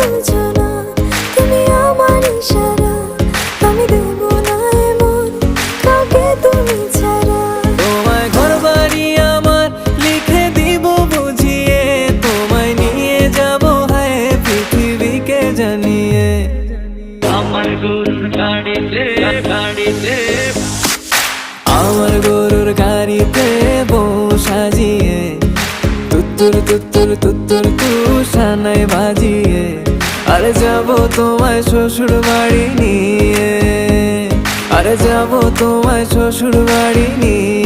বুঝো না, তুমি আমার ইশারা, আমি দেব না এমন কাউকে তুমি ছাড়া। তোমায় ঘরবাড়ি আমার লিখে দিব বুঝিয়ে, তোমায় নিয়ে যাব হায় পৃথিবীকে জানিয়ে। আমার গরুর গাড়িতে গাড়িতে আমার গরুর গাড়িতে বউ সাজিয়ে, তুত্তুর তুত্তুর তুত্তুর তুষানায় বাজিয়ে, আরে যাব তোমায় শ্বশুর বাড়ি নিয়ে, আরে যাব তোমায় শ্বশুর বাড়ি নিয়ে।